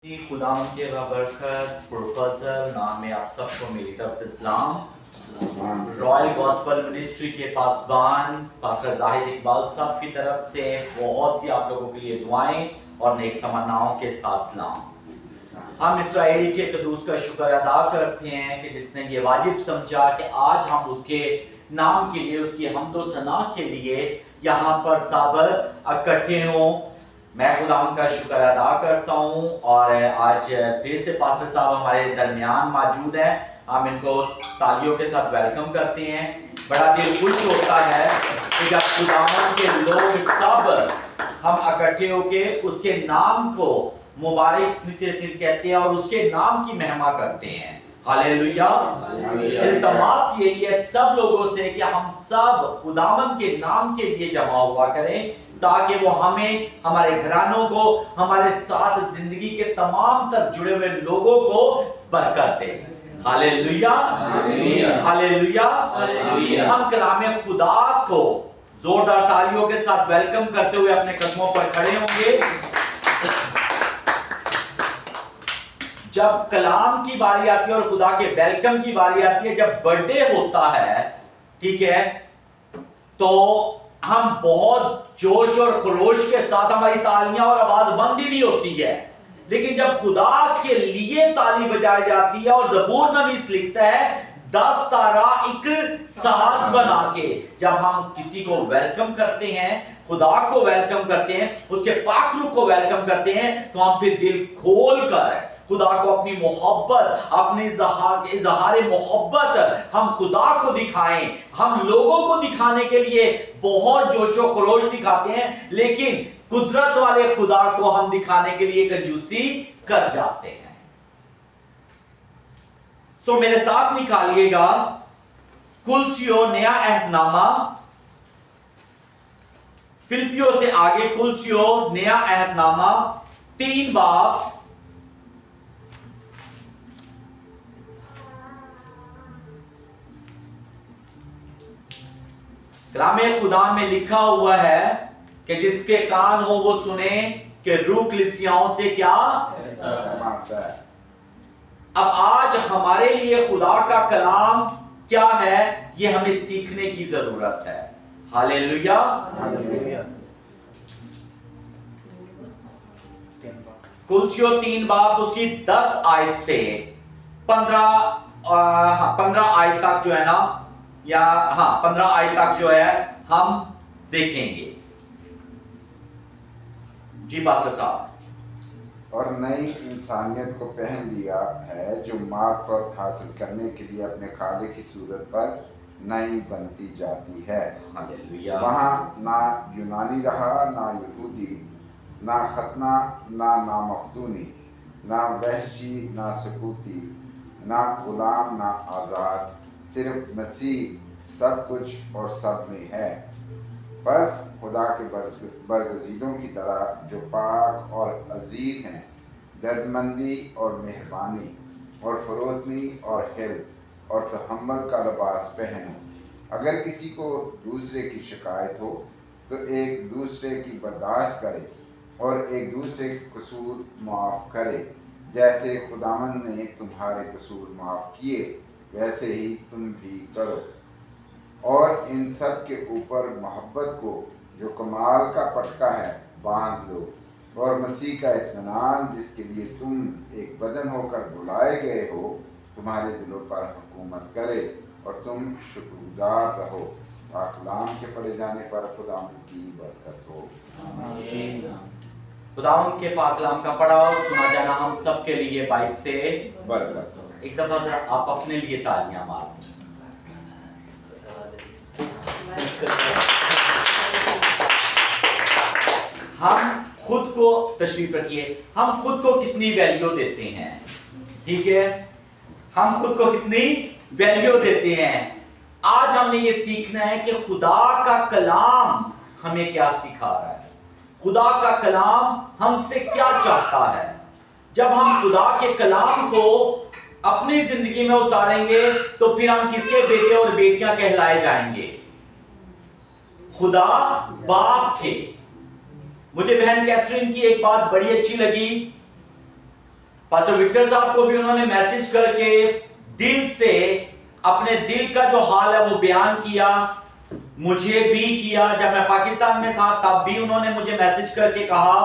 खुदा के बरकत प्रोफेसर नाम में आप सबको मेरी तरफ से सलाम। रॉयल गॉस्पल मिनिस्ट्री के पासबान पास्टर जाहिद इकबाल साहब की तरफ से बहुत सी आप लोगों के लिए दुआएं और नेक तमन्नाओं के साथ सलाम। हम इस्राएल के कदूस का शुक्र अदा करते हैं कि जिसने ये वाजिब समझा कि आज हम उसके नाम के लिए, उसकी हम्दो सना के लिए यहाँ पर सब इकट्ठे हों। मैं खुदावंद का शुक्र अदा करता हूँ और आज फिर से पास्टर साहब हमारे दरमियान मौजूद हैं। हम इनको तालियों के साथ वेलकम करते हैं। बड़ा दिल खुश होता है कि जब खुदावंद के लोग सब हम इकट्ठे होके उसके नाम को मुबारक कहते हैं और उसके नाम की महिमा करते हैं। हालेलुया। इल्तमास यही है सब लोगों से कि हम सब खुदावंद के नाम के लिए जमा हुआ करें ताकि वो हमें, हमारे घरानों को, हमारे साथ जिंदगी के तमाम तर जुड़े हुए लोगों को बरकत दे। Hallelujah, hallelujah. हम कलामे खुदा को जोरदार तालियों के साथ वेलकम करते हुए अपने कदमों पर खड़े होंगे। जब कलाम की बारी आती है और खुदा के वेलकम की बारी आती है, जब बर्थडे होता है, ठीक है, तो हम बहुत जोश और खरोश के साथ हमारी तालियां और आवाज बंद ही नहीं होती है। लेकिन जब खुदा के लिए ताली बजाई जाती है और ज़बूर नवीस लिखता है 10 तारा एक साज बना के, जब हम किसी को वेलकम करते हैं, खुदा को वेलकम करते हैं, उसके पाक रूह को वेलकम करते हैं, तो हम फिर दिल खोल कर खुदा को अपनी मोहब्बत, अपनी इज़हार मोहब्बत हम खुदा को दिखाएं। हम लोगों को दिखाने के लिए बहुत जोशो खरोश दिखाते हैं, लेकिन कुदरत वाले खुदा को हम दिखाने के लिए कंजूसी कर जाते हैं। सो मेरे साथ निकालिएगा कुलसियो नया अहदनामा, फिलिपियों से आगे कुलसियो नया अहदनामा 3 बाब 3 कलामे खुदा में लिखा हुआ है कि जिसके कान हो वो सुने कि रूह कलीसियाओं से क्या। अब आज हमारे लिए खुदा का कलाम क्या है, ये हमें सीखने की जरूरत है। हालेलुया। कुलसियो 3 बाब उसकी 10 आयत से 15 आयत तक जो है ना, या 15 आयत तक जो है हम देखेंगे। जी पास्टर साहब। और नई इंसानियत को पहन लिया है जो मार्फत हासिल करने के लिए अपने खालिक की सूरत पर नई बनती जाती है। हालेलुया। वहाँ ना यूनानी रहा, ना यहूदी, ना खतना, ना नामख्दूनी, ना वहशी, ना सकूती, ना गुलाम, ना आज़ाद, सिर्फ मसीह सब कुछ और सब में है। बस खुदा के बरगज़ीदों की तरह जो पाक और अजीज़ हैं, दर्दमंदी और मेहरबानी और फरोतनी और हिल्म और तहम्मुल का लिबास पहनो। अगर किसी को दूसरे की शिकायत हो तो एक दूसरे की बर्दाश्त करे और एक दूसरे के कसूर माफ़ करे। जैसे खुदावंद ने तुम्हारे कसूर माफ़ किए वैसे ही तुम भी करो। और इन सब के ऊपर मोहब्बत को जो कमाल का पटका है बांध लो, और मसीह का इत्मीनान जिसके लिए तुम एक बदन होकर बुलाए गए हो तुम्हारे दिलों पर हुकूमत करे और तुम शुक्रगुजार रहो। कलाम के पढ़े जाने पर खुदावंद की बरकत हो। खुदावंद के पाक कलाम का पढ़ा और सुना जाना हम सब के लिए बाइस से बरकत हो। एक दफा जरा आप अपने लिए तालियां मार। हम खुद को तशरीफ रखिए, हम खुद को कितनी वैल्यू देते हैं, ठीक है, हम खुद को कितनी वैल्यू देते हैं। आज हमने ये सीखना है कि खुदा का कलाम हमें क्या सिखा रहा है, खुदा का कलाम हमसे क्या चाहता है। जब हम खुदा के कलाम को अपनी जिंदगी में उतारेंगे तो फिर हम किसके बेटे और बेटियां कहलाए जाएंगे? खुदा बाप के। मुझे बहन कैथरीन की एक बात बड़ी अच्छी लगी पास्टर विक्टर साहब को भी उन्होंने मैसेज करके दिल से अपने दिल का जो हाल है वो बयान किया, मुझे भी किया। जब मैं पाकिस्तान में था तब भी उन्होंने मुझे मैसेज करके कहा,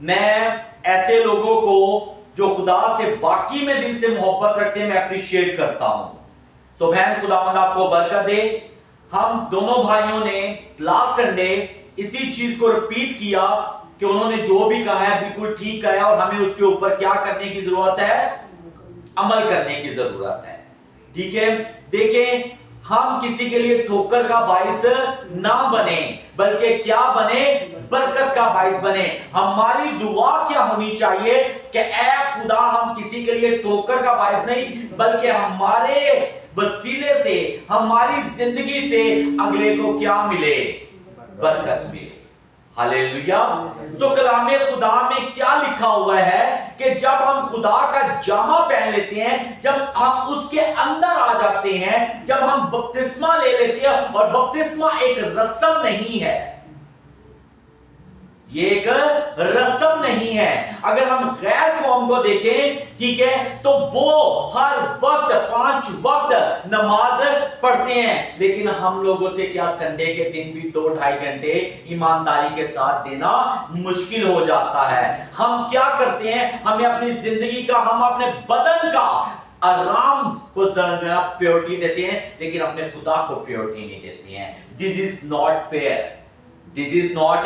मैं ऐसे लोगों को जो खुदा से वाकई में दिल से मोहब्बत रखते हैं मैं अप्रिशिएट करता हूं। तो बहन खुदावंद आपको बरकत दे। हम दोनों भाइयों ने लास्ट संडे इसी चीज को रिपीट किया कि उन्होंने जो भी कहा है बिल्कुल ठीक कहा है और हमें उसके ऊपर क्या करने की जरूरत है, अमल करने की जरूरत है। ठीक है, देखें हम किसी के लिए ठोकर का बाइस ना बने बल्कि क्या बने, बरकत का बाइस बने। हमारी दुआ क्या होनी चाहिए कि ऐ खुदा हम किसी के लिए ठोकर का बाइस नहीं बल्कि हमारे वसीले से, हमारी जिंदगी से अगले को क्या मिले, बरकत मिले। हालेलुया। तो कलामे खुदा में क्या लिखा हुआ है कि जब हम खुदा का जामा पहन लेते हैं, जब हम उसके अंदर आ जाते हैं, जब हम बपतिस्मा ले लेते हैं, और बपतिस्मा एक रस्म नहीं है, ये एक रस्म नहीं है। अगर हम गैर कौम को देखें, ठीक है, तो वो हर वक्त 5 वक्त नमाज पढ़ते हैं, लेकिन हम लोगों से क्या संडे के दिन भी 2-2.5 घंटे ईमानदारी के साथ देना मुश्किल हो जाता है। हम क्या करते हैं, हमें अपनी जिंदगी का, हम अपने बदन का आराम को जो है प्योरिटी देते हैं, लेकिन अपने खुदा को प्योरिटी नहीं देते हैं। This is not fair, this is not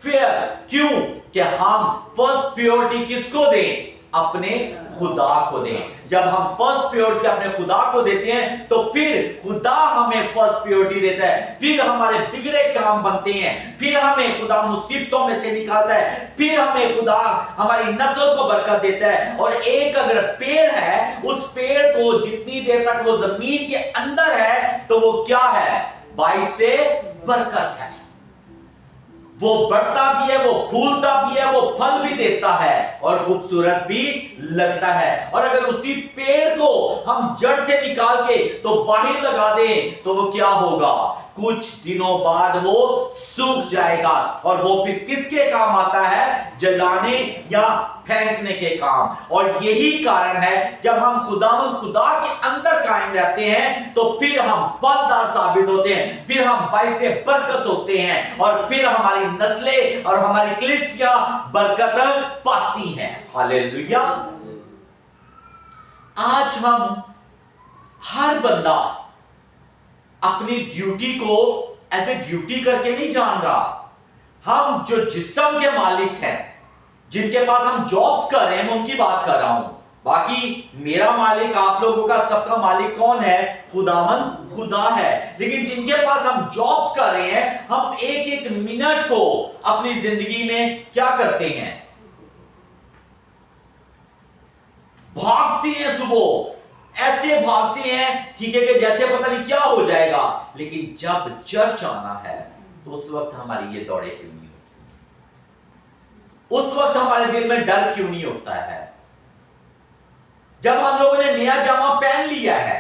fair. क्यों कि हम फर्स्ट प्योरिटी किसको दें, अपने खुदा को दें। जब हम फर्स्ट प्योरिटी अपने खुदा को देते हैं तो फिर खुदा हमें फर्स्ट प्योरिटी देता है, फिर हमारे बिगड़े काम बनते हैं, फिर हमें खुदा मुसीबतों में से निकालता है, फिर हमें खुदा हमारी नस्ल को बरकत देता है। और एक अगर पेड़ है, उस पेड़ को जितनी देर तक वो जमीन के अंदर है तो वो क्या है, बाइस से बरकत है। वो बढ़ता भी है, वो फूलता भी है, वो फल भी देता है और खूबसूरत भी लगता है। और अगर उसी पेड़ को हम जड़ से निकाल के तो बाहर लगा दें तो वो क्या होगा, कुछ दिनों बाद वो सूख जाएगा। और वो फिर किसके काम आता है, जलाने या फेंकने के काम। और यही कारण है जब हम खुदा के अंदर कायम रहते हैं तो फिर हम फलदार साबित होते हैं, फिर हम बाइस से बरकत होते हैं, और फिर हमारी नस्लें और हमारी कलीसियां बरकत पाती हैं। हालेलुया। आज हम हर बंदा अपनी ड्यूटी को एज ए ड्यूटी करके नहीं जान रहा। हम जो जिस्म के मालिक हैं, जिनके पास हम जॉब्स कर रहे हैं, मैं उनकी बात कर रहा हूं। बाकी मेरा मालिक, आप लोगों का सबका मालिक कौन है, खुदावंद खुदा है। लेकिन जिनके पास हम जॉब्स कर रहे हैं, हम एक एक मिनट को अपनी जिंदगी में क्या करते हैं, भागते हैं। सुबह ऐसे भागते हैं, ठीक है, कि जैसे पता नहीं क्या हो जाएगा। लेकिन जब चर्च आना है तो उस वक्त हमारी ये दौड़े क्यों नहीं होती, उस वक्त हमारे दिल में डर क्यों नहीं होता है। जब हम लोगों ने नया जामा पहन लिया है,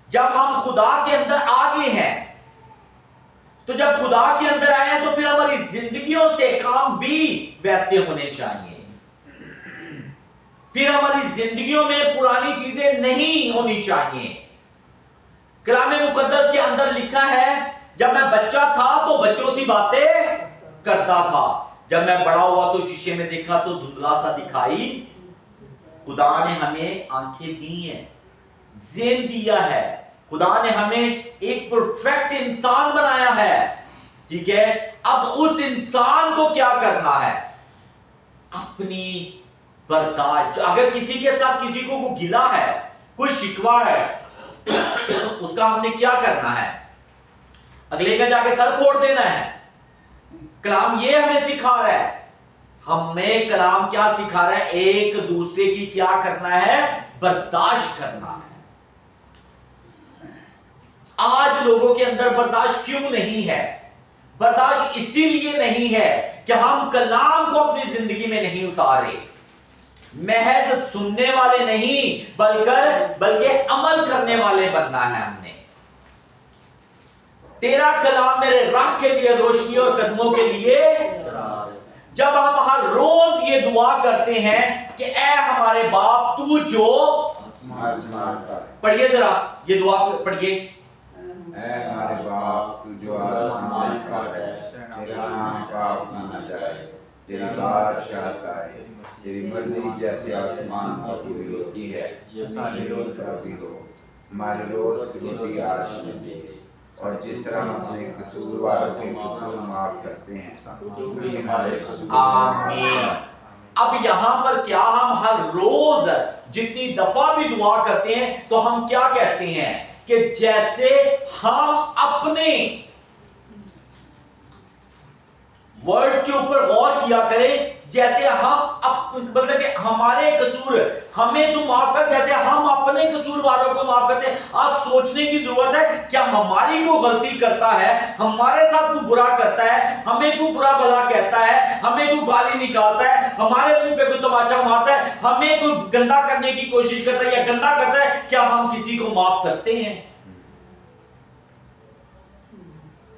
जब हम खुदा के अंदर आ गए हैं, तो जब खुदा के अंदर आए हैं तो फिर हमारी जिंदगियों से काम भी वैसे होने चाहिए। फिर हमारी जिंदगियों में पुरानी चीजें नहीं होनी चाहिए। कलामे मुकद्दस के अंदर लिखा है, जब मैं बच्चा था तो बच्चों सी बातें करता था, जब मैं बड़ा हुआ तो शीशे में देखा तो धुंधला सा दिखाई। खुदा ने हमें आंखें दी हैं, ज़हन दिया है, खुदा ने हमें एक परफेक्ट इंसान बनाया है, ठीक है। अब उस इंसान को क्या करना है, अपनी बर्दाश्त। अगर किसी के साथ किसी को गिला है, कोई शिकवा है, उसका हमने क्या करना है, अगले का जाके सर फोड़ देना है। कलाम ये हमें सिखा रहा है, हमें कलाम क्या सिखा रहा है, एक दूसरे की क्या करना है, बर्दाश्त करना है। आज लोगों के अंदर बर्दाश्त क्यों नहीं है? बर्दाश्त इसीलिए नहीं है कि हम कलाम को अपनी जिंदगी में नहीं उतारे। महज सुनने वाले नहीं बल्कि अमल करने वाले बनना है हमने। तेरा कलाम मेरे राह के लिए रोशनी और कदमों के लिए। जब हम हर रोज ये दुआ करते हैं कि ऐ हमारे हमारे बाप तू जो आसमान पर पढ़िए जरा ये दुआ पढ़िए है, हमारे बाप तू जो आसमान पर है, तेरा नाम पाक माना जाए, तेरी बादशाहत आए, तेरी मर्जी जैसे आसमान पर पूरी होती है जमीन पर भी हो। हमारे रोज की रोटी आज हमें दे, और जिस तरह हम अपने कसूरवारों के कसूर माफ करते हैं हमारे कसूर। आमीन। अब यहाँ पर क्या हम हर रोज जितनी दफा भी दुआ करते हैं तो हम क्या कहते हैं कि जैसे हम अपने वर्ड्स के ऊपर गौर किया करें, जैसे हम मतलब कि हमारे कसूर हमें तू माफ कर जैसे हम अपने कसूरवारों को माफ करते हैं। आप सोचने की जरूरत है, क्या हमारी कोई गलती करता है, हमारे साथ कोई बुरा करता है, हमें कोई बुरा भला कहता है, हमें कोई गाली निकालता है, हमारे मुंह पे कोई तमाचा मारता है, हमें कोई गंदा करने की कोशिश करता है या गंदा करता है, क्या हम किसी को माफ करते हैं?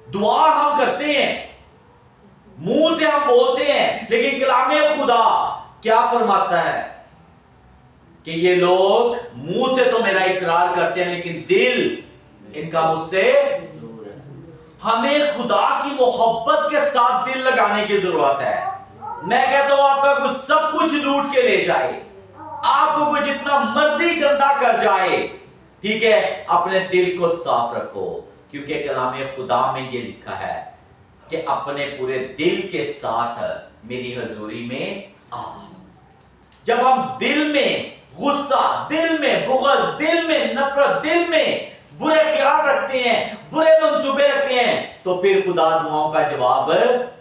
दुआ हम करते हैं, मुंह से हम बोलते हैं, लेकिन कलामे खुदा क्या फरमाता है कि ये लोग मुंह से तो मेरा इकरार करते हैं लेकिन दिल इनका मुझसे दूर है। हमें खुदा की मोहब्बत के साथ दिल लगाने की जरूरत है। मैं कहता हूं आपका कुछ सब कुछ लूट के ले जाए, आपको कोई जितना मर्जी गंदा कर जाए, ठीक है, अपने दिल को साफ रखो, क्योंकि कलामे खुदा में ये लिखा है कि अपने पूरे दिल के साथ मेरी हजूरी में आ। जब हम दिल में गुस्सा, दिल में बुग़्ज़, दिल में नफरत, दिल में बुरे ख्याल रखते हैं, बुरे मंसूबे रखते हैं, तो फिर खुदा दुआओं का जवाब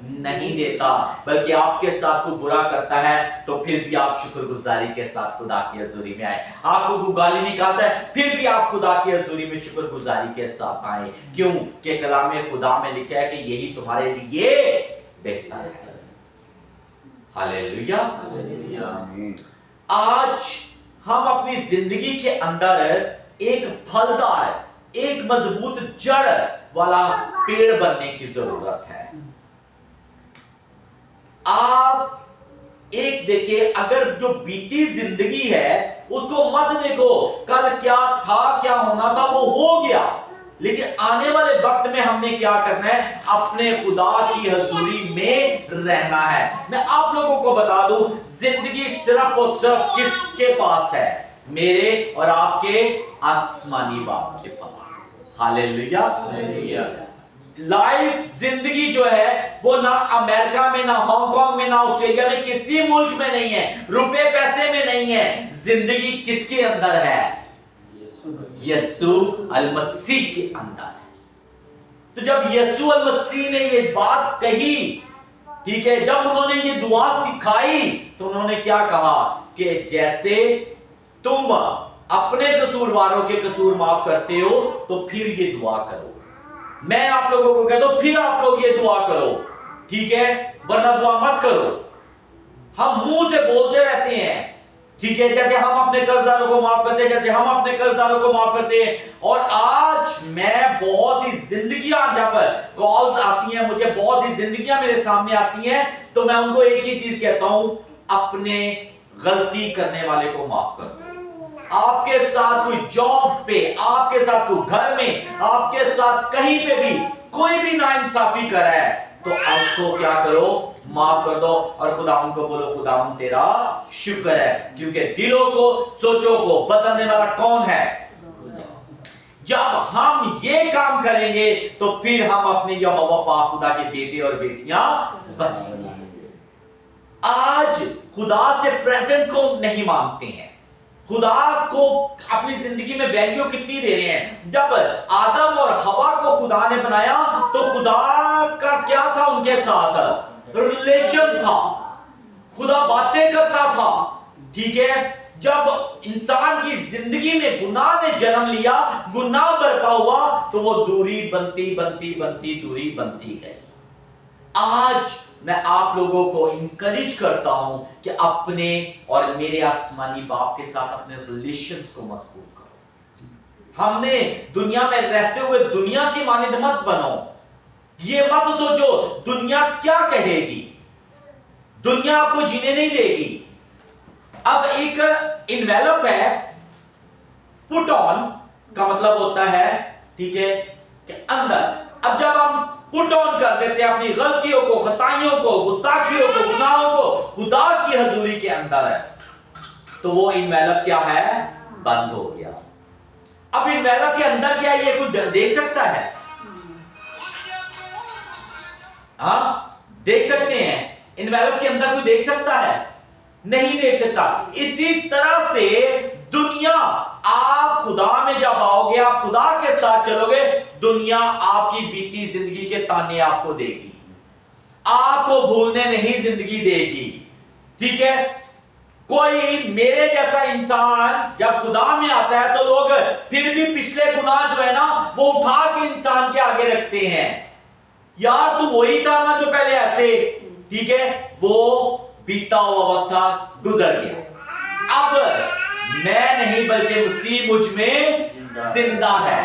नहीं देता, बल्कि आपके साथ कोई बुरा करता है तो फिर भी आप शुक्रगुजारी के साथ खुदा की हजूरी में आए। आपको कोई गाली निकालता है फिर भी आप खुदा की हजूरी में शुक्रगुजारी के साथ आए। क्यों? कि कलामे खुदा में लिखा है कि यही तुम्हारे लिए बेहतर है। हालेलुया। आज हम अपनी जिंदगी के अंदर एक फलदार, एक मजबूत जड़ वाला पेड़ बनने की जरूरत है। आप एक देखिए, अगर जो बीती जिंदगी है उसको मत देखो, कल क्या था, क्या होना था वो हो गया, लेकिन आने वाले वक्त में हमने क्या करना है, अपने खुदा की हजूरी में रहना है। मैं आप लोगों को बता दूं, जिंदगी सिर्फ और सिर्फ किसके पास है? मेरे और आपके आसमानी बाप के पास। हालेलुया। लाइफ, जिंदगी जो है वो ना अमेरिका में, ना हांगकांग में, ना ऑस्ट्रेलिया में, किसी मुल्क में नहीं है, रुपए पैसे में नहीं है। जिंदगी किसके अंदर है? यीशु अल मसीह के अंदर है। तो जब यीशु अल मसीह ने ये बात कही, ठीक है, जब उन्होंने ये दुआ सिखाई तो उन्होंने क्या कहा कि जैसे तुम अपने कसूरवारों के कसूर माफ करते हो तो फिर ये दुआ करो। मैं आप लोगों को कहता हूं फिर आप लोग ये दुआ करो, ठीक है, वरना दुआ मत करो। हम मुंह से बोलते रहते हैं, ठीक है, जैसे हम अपने कर्जदारों को माफ करते हैं, जैसे हम अपने कर्जदारों को माफ करते हैं। और आज मैं बहुत सी जिंदगियां, जब कॉल्स आती हैं मुझे, बहुत सी जिंदगियां मेरे सामने आती हैं, तो मैं उनको एक ही चीज कहता हूं, अपने गलती करने वाले को माफ कर दो। आपके साथ कोई जॉब पे, आपके साथ कोई घर में, आपके साथ कहीं पे भी कोई भी नाइंसाफी कर रहा है तो उसको क्या करो, माफ कर दो। और खुदावंद को बोलो, खुदावंद तेरा शुक्र है, क्योंकि दिलों को, सोचों को बदलने वाला कौन है? जब हम ये काम करेंगे तो फिर हम अपने यहोवा पाक खुदा के बेटे और बेटियां बनेंगे। आज खुदा से प्रेजेंट को नहीं मानते हैं, खुदा को अपनी जिंदगी में वैल्यू कितनी दे रहे हैं? जब आदम और हवा को खुदा ने बनाया तो खुदा का क्या था उनके साथ? रिलेशन था, खुदा बातें करता था, ठीक है। जब इंसान की जिंदगी में गुनाह ने जन्म लिया, गुनाह बरपा हुआ, तो वो दूरी बनती बनती बनती दूरी बनती गई। आज मैं आप लोगों को इंकरेज करता हूं कि अपने और मेरे आसमानी बाप के साथ अपने रिलेशंस को मजबूत करो। हमने दुनिया में रहते हुए दुनिया की मानिंद मत बनो। ये मत सोचो दुनिया क्या कहेगी, दुनिया आपको जीने नहीं देगी। अब इन्वेलप है, पुट ऑन का मतलब होता है, ठीक है, कि अंदर। अब जब हम पुट ऑन कर देते हैं अपनी गलतियों को, खताइयों को, गुस्ताखियों को, गुनाहों को खुदा की हजूरी के अंदर है, तो वो इन्वेलप क्या है, बंद हो गया। अब इन्वेलप के अंदर क्या ये कुछ देख सकता है? हाँ, देख सकते हैं। इन्वेलप के अंदर कोई देख सकता है? नहीं देख सकता। इसी तरह से दुनिया, आप खुदा में जब आओगे, आप खुदा के साथ चलोगे, दुनिया आपकी बीती जिंदगी के ताने आपको देगी, आपको भूलने नहीं जिंदगी देगी, ठीक है। कोई मेरे जैसा इंसान जब खुदा में आता है तो लोग फिर भी पिछले गुनाह जो है ना वो उठा के इंसान के आगे रखते हैं। यार तू वही था ना जो पहले ऐसे, ठीक है, वो बीता हुआ वक्त था, गुजर गया। अब मैं नहीं बल्कि मसीह मुझ में जिंदा है।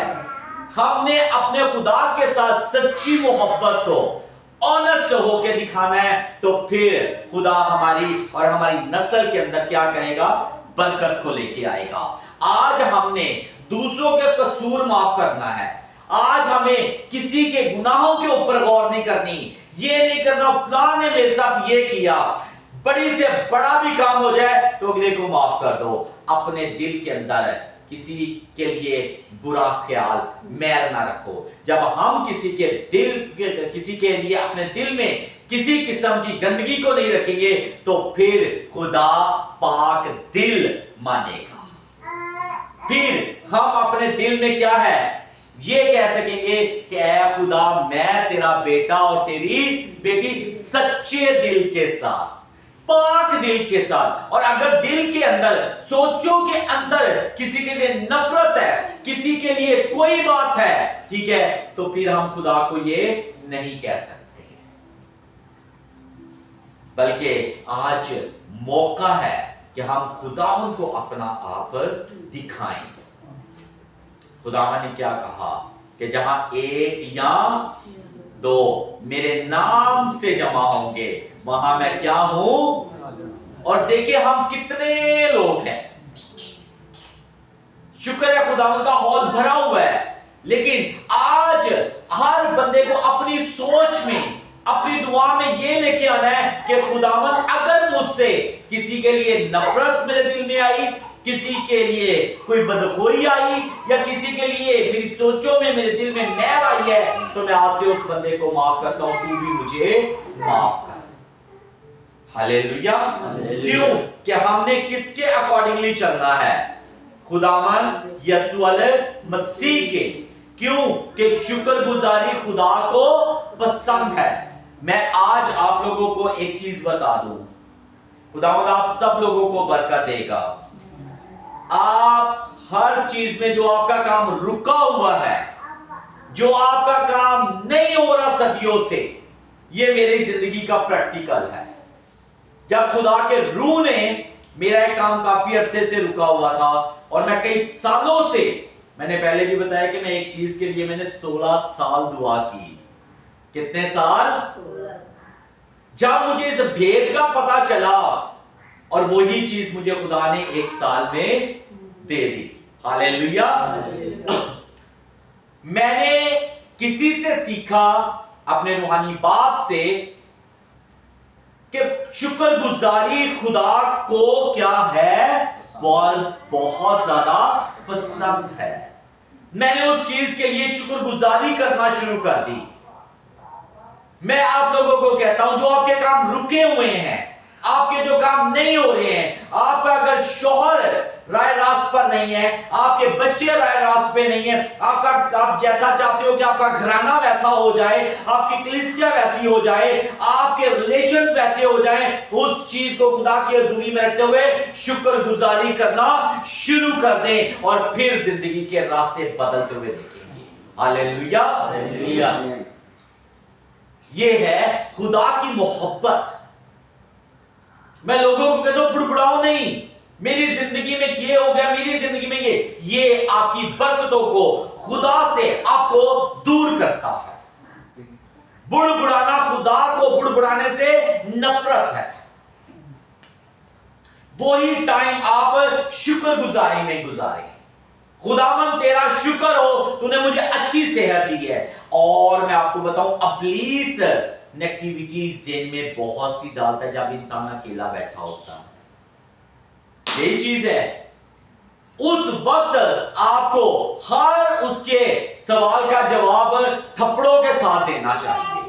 हमने अपने खुदा के साथ सच्ची मोहब्बत को ऑनेस्ट होके दिखाना है, तो फिर खुदा हमारी और हमारी नस्ल के अंदर क्या करेगा, बरकत को लेके आएगा। आज हमने दूसरों के कसूर माफ करना है। आज हमें किसी के गुनाहों के ऊपर गौर नहीं करनी, ये नहीं करना फलां ने मेरे साथ ये किया, बड़ी से बड़ा भी काम हो जाए तो अगले को माफ कर दो। अपने दिल के अंदर किसी के लिए बुरा ख्याल, मैल ना रखो। जब हम किसी के लिए अपने दिल में किसी किस्म की गंदगी को नहीं रखेंगे तो फिर खुदा पाक दिल मानेगा। फिर हम अपने दिल में क्या है ये कह सकेंगे कि ऐ खुदा मैं तेरा बेटा और तेरी बेटी सच्चे दिल के साथ, पाक दिल के साथ। और अगर दिल के अंदर, सोचों के अंदर किसी के लिए नफरत है, किसी के लिए कोई बात है, ठीक है, तो फिर हम खुदा को ये नहीं कह सकते। बल्कि आज मौका है कि हम खुदावन को अपना आप दिखाएं। खुदावन ने क्या कहा कि जहां एक या दो मेरे नाम से जमा होंगे वहां मैं क्या हूं। और देखिए हम कितने लोग हैं, शुक्र है खुदावन का हॉल भरा हुआ है, लेकिन आज हर बंदे को अपनी सोच में, अपनी दुआ में ये लेके आना है कि खुदावन अगर मुझसे किसी के लिए नफरत मेरे दिल में आई, किसी के लिए कोई बदखोई आई, या किसी के लिए मेरी सोचों में, मेरे दिल में मैल आई है, तो मैं आपसे उस बंदे को माफ करता हूं, तू भी मुझे माफ कर। हालेलुया। क्यों कि हमने किसके अकॉर्डिंगली चलना है, खुदावन यीशु मसीह के। क्यों कि शुक्रगुजारी खुदा को पसंद है। मैं आज आप लोगों को एक चीज बता दूं, खुदावन आप सब लोगों को बरकत देगा। आप हर चीज में जो आपका काम रुका हुआ है, जो आपका काम नहीं हो रहा सदियों से, ये मेरी जिंदगी का प्रैक्टिकल है। जब खुदा के रूह ने, मेरा एक काम काफी अरसे से रुका हुआ था और मैं कई सालों से, मैंने पहले भी बताया कि मैं एक चीज के लिए मैंने 16 साल दुआ की। कितने साल? 16 साल। जब मुझे इस भेद का पता चला और वही चीज मुझे खुदा ने 1 साल में दे दी। हालेलुया। मैंने किसी से सीखा, अपने रूहानी बाप से, कि शुक्रगुजारी खुदा को क्या है, बहुत ज्यादा पसंद है। मैंने उस चीज के लिए शुक्रगुजारी करना शुरू कर दी। मैं आप लोगों को कहता हूं, जो आपके काम रुके हुए हैं, आपके जो काम नहीं हो रहे हैं, आपका अगर शौहर राय रास्त पर नहीं है, आपके बच्चे राय रास्त पे नहीं है, आप जैसा चाहते हो कि आपका घराना वैसा हो जाए, आपकी कलीसिया वैसी हो जाए, आपके रिलेशन वैसे हो जाए, उस चीज को खुदा की हजूरी में रखते हुए शुक्रगुजारी करना शुरू कर दें और फिर जिंदगी के रास्ते बदलते हुए देखेंगे। हालेलुया। हालेलुया। ये है खुदा की मोहब्बत। मैं लोगों को कहता हूं बुड़बुड़ाओ नहीं, मेरी जिंदगी में ये हो गया, मेरी जिंदगी में ये आपकी बरकतों को, खुदा से आपको दूर करता है। बुड़बुड़ाना खुदा को बुड़बुड़ाने से नफरत है। वही टाइम आप शुक्र गुजारी में गुजारें। खुदावन तेरा शुक्र हो, तूने मुझे अच्छी सेहत दी है। और मैं आपको बताऊं, इब्लीस नेगेटिविटी ज़हन में बहुत सी डालता है जब इंसान अकेला बैठा होता है। यही चीज है, उस वक्त आपको हर उसके सवाल का जवाब थप्पड़ों के साथ देना चाहिए।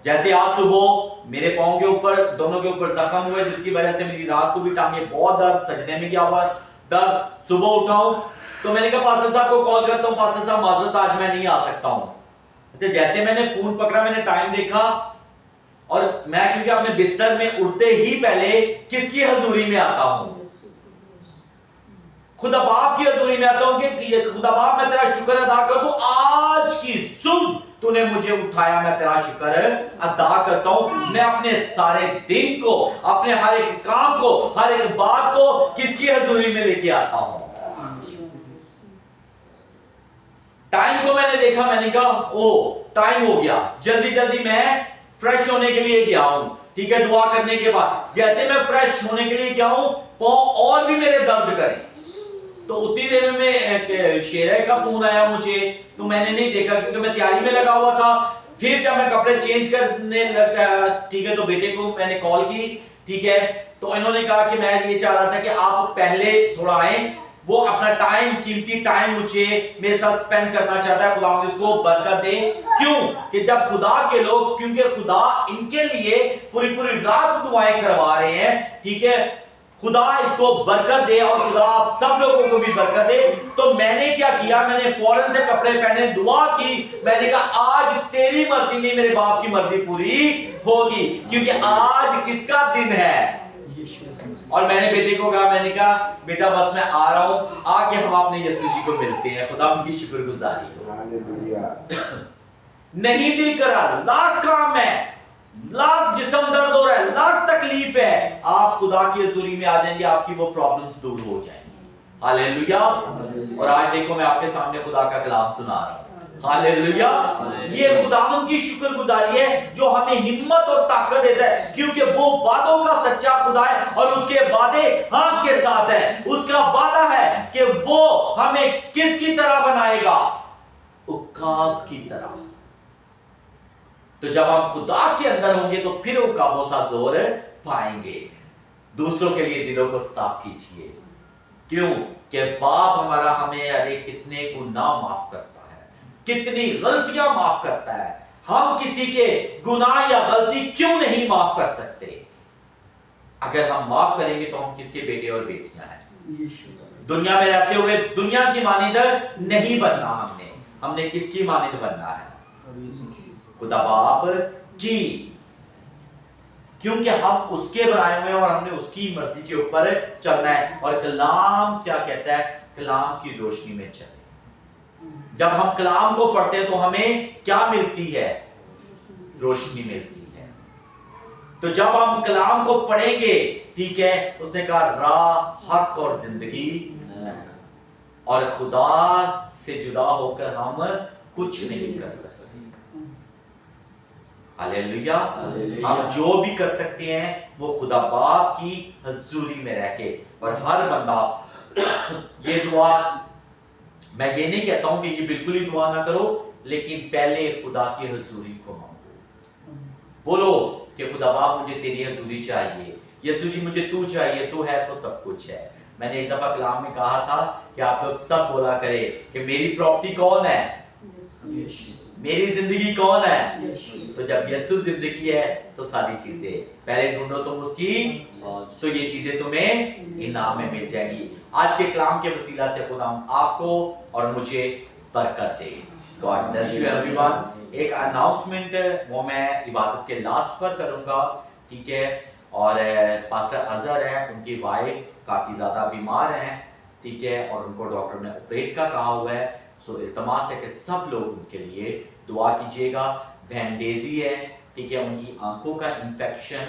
जैसे आज सुबह मेरे पांव के ऊपर, दोनों के ऊपर जख्म हुए, जिसकी वजह से मेरी रात को भी टांगे बहुत दर्द, सजदे में क्या हुआ दर्द। सुबह उठाऊं तो मैंने कहा पास्टर साहब को कॉल करता हूं, पास्टर साहब माजरत आज मैं नहीं आ सकता हूं। तो जैसे मैंने फोन पकड़ा, मैंने टाइम देखा, और मैं क्योंकि अपने बिस्तर में उठते ही पहले किसकी हजूरी में आता हूं? खुदा बाप की हजूरी में आता हूं कि खुदा बाप मैं तेरा शुक्र अदा कर दूं, आज की सुबह तूने मुझे उठाया, मैं तेरा शुक्र अदा करता हूं। मैं अपने सारे दिन को, अपने हर एक काम को, हर एक बात को किसकी हजूरी में लेके आता हूं? टाइम को मैंने देखा, मैंने कहा ओ टाइम हो गया, जल्दी जल्दी मैं फ्रेश होने के लिए गया हूं। ठीक है, दुआ करने के बाद जैसे मैं फ्रेश होने के लिए गया हूं, पांव और भी मेरे दर्द करे। तो उतनी देर में एक शेरे का फोन आया मुझे, तो मैंने नहीं देखा क्योंकि मैं तैयारी में लगा हुआ था। फिर जब मैं कपड़े चेंज करने लगा, ठीक है, तो बेटे को मैंने कॉल की, ठीक है, तो इन्होंने कहा कि मैं ये चाह रहा था कि आप पहले थोड़ा आए, वो अपना टाइम, कीमती टाइम मुझे मेरे साथ स्पेंड करना चाहता है। खुदा उसको बरकत दे। क्यों? कि जब खुदा के लोग, क्योंकि खुदा इनके लिए पूरी पूरी रात दुआएं करवा रहे हैं, ठीक है, खुदा इसको बरकत दे और खुदा आप सब लोगों को भी बरकत दे। तो मैंने क्या किया, मैंने फौरन से कपड़े पहने, दुआ की, मैंने कहा आज तेरी मर्जी नहीं मेरे बाप की मर्जी पूरी होगी, क्योंकि आज किसका दिन है? और मैंने बेटे को कहा, मैंने कहा बेटा बस मैं आ रहा हूं, आके हम अपने यीशु जी को मिलते हैं। खुदा उनकी शुक्रगुजारी हो। नहीं दिल करा, लाख काम है, लाख जिस्म दर्द हो रहा है, लाख तकलीफ है, आप खुदा की हजूरी में आ जाएंगे, आपकी वो प्रॉब्लम्स दूर हो जाएंगी। हालेलुया। और आज देखो मैं आपके सामने खुदा का कलाम सुना रहा हूं। हालेलुया। ये खुदावंद की शुक्रगुजारी है जो हमें हिम्मत और ताकत देता है, क्योंकि वो वादों का सच्चा खुदा है और उसके वादे हाँ के साथ है। उसका वादा है कि वो हमें किसकी तरह बनाएगा? उकाब की तरह। तो जब हम खुदा के अंदर होंगे तो फिर उकाबों सा जोर पाएंगे। दूसरों के लिए दिलों को साफ कीजिए। क्यों? कि बाप हमारा हमें अरे कितने गुनाह माफ करता है, कितनी गलतियां माफ करता है। हम किसी के गुनाह या गलती क्यों नहीं माफ कर सकते? अगर हम माफ करेंगे तो हम किसके बेटे और बेटियां हैं? दुनिया में रहते हुए दुनिया की मानिंद नहीं बनना, हमने किसकी मानिंद बनना है? खुदा बाप की, क्योंकि हम उसके बनाए हुए और हमने उसकी मर्जी के ऊपर चलना है। और कलाम क्या कहता है? कलाम की रोशनी में चले। जब हम कलाम को पढ़ते हैं तो हमें क्या मिलती है? रोशनी मिलती है। तो जब हम कलाम को पढ़ेंगे, ठीक है, उसने कहा राह, हक और जिंदगी, और खुदा से जुदा होकर हम कुछ नहीं कर सकते। हालेलुया। हम जो भी कर सकते हैं वो खुदा बाप की हजूरी में रह के। और हर बंदा ये दुआ, मैं ये नहीं कहता हूं कि ये बिल्कुल ही दुआ ना करो, लेकिन पहले खुदा की हजूरी को मांगो। बोलो कि खुदा बाप मुझे तेरी हजूरी चाहिए, यीशु जी मुझे तू चाहिए, तू है तो सब कुछ है। मैंने एक दफा कलाम में कहा था कि आप लोग सब बोला करे कि मेरी प्रॉपर्टी कौन है? मेरी जिंदगी कौन है? तो जब यीशु जिंदगी है तो सारी चीजें, पहले ढूंढो तुम उसकी, तो ये चीजें तुम्हें इनाम में मिल जाएंगी। आज के कलाम के वसीला से खुदा आपको और मुझे बरकत दे। God bless you everyone. एक अनाउंसमेंट वो मैं इबादत के लास्ट पर करूंगा, ठीक है। और पास्टर अजहर है, उनकी वाइफ काफी ज्यादा बीमार हैं, ठीक है, और उनको डॉक्टर ने ऑपरेट का कहा हुआ है। सो इल्तमास है कि सब लोग उनके लिए दुआ कीजिएगा। बहन डेजी है, ठीक है, उनकी आंखों का इंफेक्शन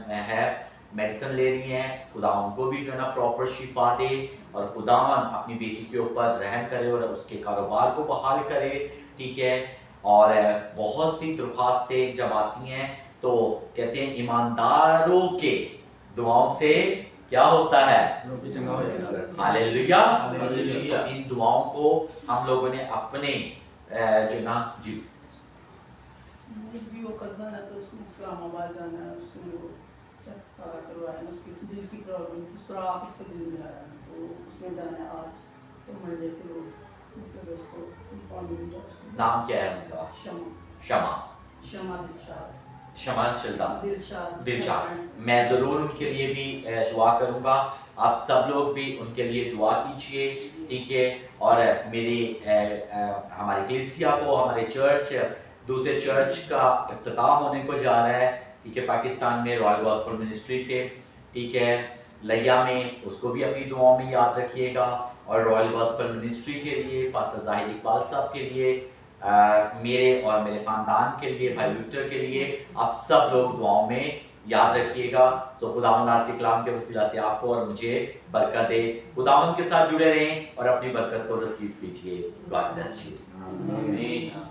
है, मेडिसिन ले रही हैं। खुदा उनको भी जो है ना प्रॉपर शिफा दे और खुदावन अपनी बेटी के ऊपर रहम करे और उसके कारोबार को बहाल करे, ठीक है। और बहुत सी दरख्वास्तें जब आती हैं तो कहते हैं ईमानदारों के दुआओं से क्या होता है? सब भी चंगा हो जाता है। हालेलुया। हालेलुया। तो इन दुआओं को हम लोगों ने अपने जो ना जी एक भी वो कज़न है तो उसने इस्लामाबाद जाना है, उसने वो चेक सारा करवाया ना, उसकी दिल की प्रॉब्लम थी, श्राप उसके दिल में आया है, तो उसने जाना है आज, तो मंडे को वो मतलब उसको अपॉइंटमेंट है उसको। नाम क्या है उनका? शमा शमा शमा दिलशाद शमा शिल्दा दिलशाद दिलशाद। मैं ज़रूर उनके लिए भी दुआ करूँगा। आप सब लोग भी उनके लिए दुआ कीजिए, ठीक है। और मेरी हमारी कलीसिया को, हमारे चर्च, दूसरे चर्च का इफ्तिताह होने को जा रहा है, ठीक है, पाकिस्तान में रॉयल गॉस्पेल मिनिस्ट्री के, ठीक है। लिया में उसको भी अपनी दुआओं में याद रखिएगा। और रॉयल गॉस्पेल मिनिस्ट्री के लिए पास्टर जाहिद इकबाल साहब के लिए, मेरे और मेरे ख़ानदान के लिए, भाई विक्टर के लिए, आप सब लोग दुआओं में याद रखिएगा। सो खुदावंद आज के कलाम के वसीला से आपको और मुझे बरकत दे। खुदावंद के साथ जुड़े रहें और अपनी बरकत को रिसीव कीजिए। God bless you. आमीन। आमीन।